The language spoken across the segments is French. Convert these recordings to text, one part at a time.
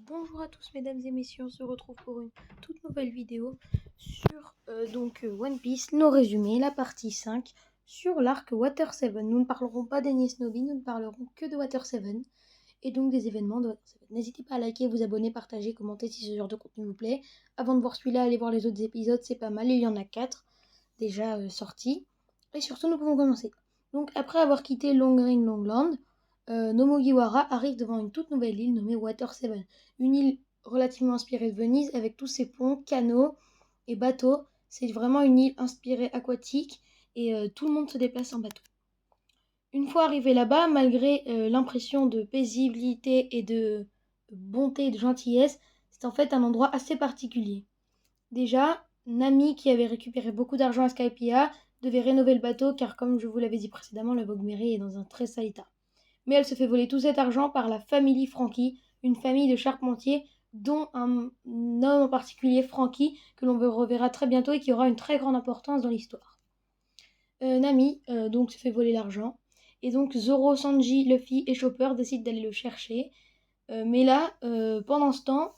Bonjour à tous mesdames et messieurs, on se retrouve pour une toute nouvelle vidéo sur One Piece, nos résumés, la partie 5 sur l'arc Water 7. Nous ne parlerons pas d'Enies Lobby, nous ne parlerons que de Water 7 et donc des événements de Water 7. N'hésitez pas à liker, vous abonner, partager, commenter si ce genre de contenu vous plaît. Avant de voir celui-là, allez voir les autres épisodes, c'est pas mal, il y en a 4 déjà sortis. Et surtout, nous pouvons commencer. Donc après avoir quitté Long Green Longland, Nomugiwara arrive devant une toute nouvelle île nommée Water 7, une île relativement inspirée de Venise avec tous ses ponts, canaux et bateaux. C'est vraiment une île inspirée aquatique et tout le monde se déplace en bateau. Une fois arrivé là-bas, malgré l'impression de paisibilité et de bonté et de gentillesse, c'est en fait un endroit assez particulier. Déjà, Nami, qui avait récupéré beaucoup d'argent à Skypiea, devait rénover le bateau car, comme je vous l'avais dit précédemment, le Vogue Mary est dans un très sale état. Mais elle se fait voler tout cet argent par la famille Franky, une famille de charpentiers, dont un homme en particulier, Franky, que l'on reverra très bientôt et qui aura une très grande importance dans l'histoire. Nami donc se fait voler l'argent, et donc Zoro, Sanji, Luffy et Chopper décident d'aller le chercher. Mais là, pendant ce temps,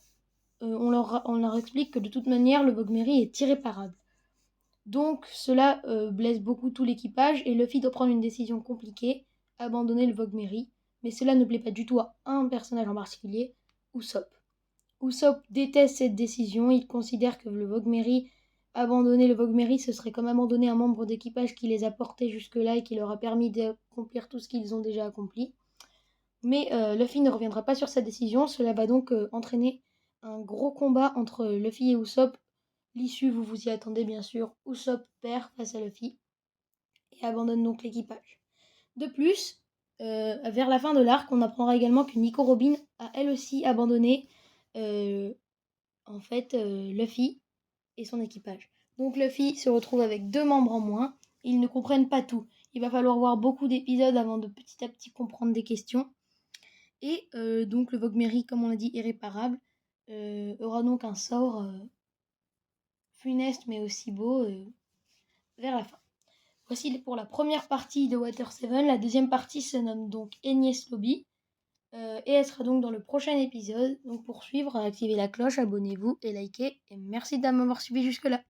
on leur explique que de toute manière, le Vogue Mary est irréparable. Donc cela blesse beaucoup tout l'équipage et Luffy doit prendre une décision compliquée, abandonner le Vogue Mary, mais cela ne plaît pas du tout à un personnage en particulier, Usopp. Usopp déteste cette décision, il considère que abandonner le Vogue Mary, ce serait comme abandonner un membre d'équipage qui les a portés jusque-là et qui leur a permis d'accomplir tout ce qu'ils ont déjà accompli. Mais Luffy ne reviendra pas sur sa décision, cela va donc entraîner un gros combat entre Luffy et Usopp. L'issue, vous vous y attendez bien sûr, Usopp perd face à Luffy et abandonne donc l'équipage. De plus, vers la fin de l'arc, on apprendra également que Nico Robin a elle aussi abandonné Luffy et son équipage. Donc Luffy se retrouve avec 2 membres en moins, ils ne comprennent pas tout. Il va falloir voir beaucoup d'épisodes avant de petit à petit comprendre des questions. Et donc le Vogue Mary, comme on l'a dit, irréparable, aura donc un sort funeste mais aussi beau vers la fin. Voici pour la première partie de Water 7. La deuxième partie se nomme donc Enies Lobby. Et elle sera donc dans le prochain épisode. Donc pour suivre, activez la cloche, abonnez-vous et likez. Et merci de m'avoir suivi jusque-là.